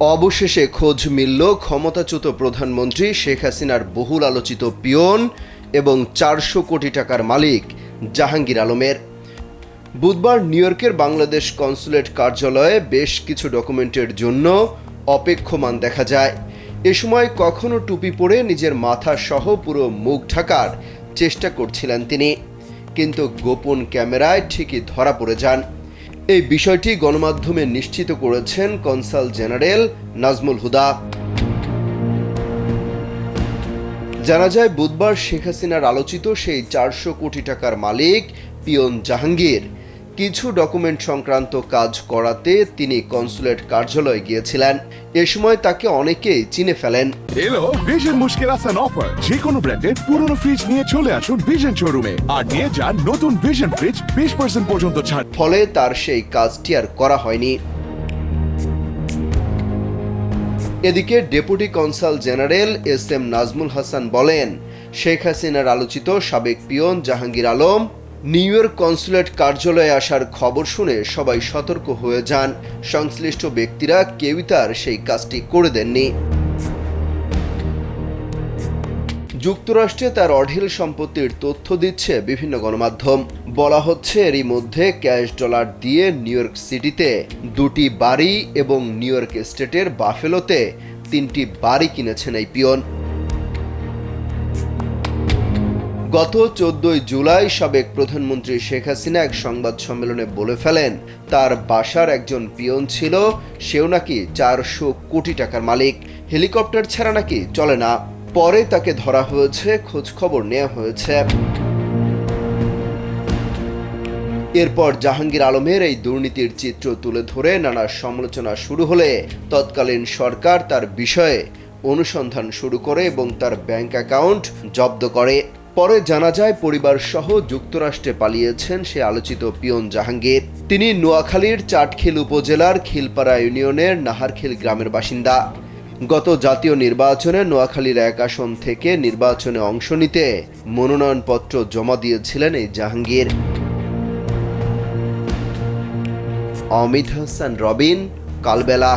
অবশেষে খোঁজ মিলল ক্ষমতাচ্যুত প্রধানমন্ত্রী শেখ হাসিনার বহুল আলোচিত পিয়ন এবং 400 কোটি টাকার মালিক জাহাঙ্গীর আলমের। বুধবার নিউ ইয়র্কের বাংলাদেশ কনসুলেট কার্যালয়ে বেশ কিছু ডকুমেন্টের জন্য অপেক্ষমান দেখা যায়। এ সময় কখনো টুপি পরে নিজের মাথা সহ পুরো মুখ ঢাকার চেষ্টা করছিলেন তিনি, কিন্তু গোপন ক্যামেরায় ঠিকই ধরা পড়ে যান। এই বিষয়টি গণমাধ্যমে নিশ্চিত করেছেন কনসাল জেনারেল নাজমুল হুদা। জানা যায়, বুধবার শেখ হাসিনার আলোচিত সেই 400 কোটি টাকার মালিক পিয়ন জাহাঙ্গীর কিছু ডকুমেন্ট সংক্রান্ত কাজ করাতে তিনি কনসুলেট কার্যালয়ে গিয়েছিলেন। এ সময় তাকে অনেকেই চিনে ফেলেন। এলো ভিশন মুশকিল আসান অফার। যে কোনো ব্র্যান্ডের পুরনো ফ্রিজ নিয়ে চলে আসুন ভিশন শোরুমে আর নিয়ে যান নতুন ভিশন ফ্রিজ 20% পর্যন্ত ছাড়। ফলে তার সেই কাজটি আর করা হয়নি। এদিকে deputy consul general S M Nazmul Hasan বলেন, শেখ হাসিনার আলোচিত সাবেক peon Jahangir Alam New York consulate কার্যালয়ে আসার খবর শুনে সবাই সতর্ক হয়ে যান। সংশ্লিষ্ট ব্যক্তিরা কেউই তার সেই কাজটি করে দেননি। যুক্তরাষ্ট্রে তার অঢেল সম্পত্তির তথ্য দিচ্ছে বিভিন্ন গণমাধ্যম। বলা হচ্ছে, এরই মধ্যে ক্যাশ ডলার দিয়ে নিউ ইয়র্ক সিটিতে 2টি বাড়ি এবং নিউ ইয়র্ক স্টেটের বাফেলোতে 3টি বাড়ি কিনেছেন এই পিয়ন। গত 14 জুলাই সাবেক প্রধানমন্ত্রী শেখ হাসিনা এক সংবাদ সম্মেলনে বলে ফেলেন, তার বাসার একজন পিয়ন ছিল, সেও নাকি 400 কোটি টাকার মালিক। হেলিকপ্টার ছাড়া নাকি চলে না। পরে তাকে ধরা হয়েছে, খোঁজ খবর নেওয়া হয়েছে। এরপর জাহাঙ্গীর আলমের এই দুর্নীতির চিত্র তুলে ধরে নানা সমালোচনা শুরু হলে তৎকালীন সরকার তার বিষয়ে অনুসন্ধান শুরু করে এবং তার ব্যাংক অ্যাকাউন্ট জব্দ করে। পরে জানা যায়, পরিবার সহ যুক্তরাষ্ট্রে পালিয়েছেন সে আলোচিত পিয়ন জাহাঙ্গীর। তিনি নোয়াখালীর চাটখিল উপজেলার খিলপাড়া ইউনিয়নের নাহারখিল গ্রামের বাসিন্দা। গত জাতীয় নির্বাচনে নোয়াখালীর 1 আসন থেকে নির্বাচনে অংশ নিতে মনোনয়নপত্র জমা দিয়েছিলেন এই জাহাঙ্গীর। অমিত হাসান রবিন, কালবেলা।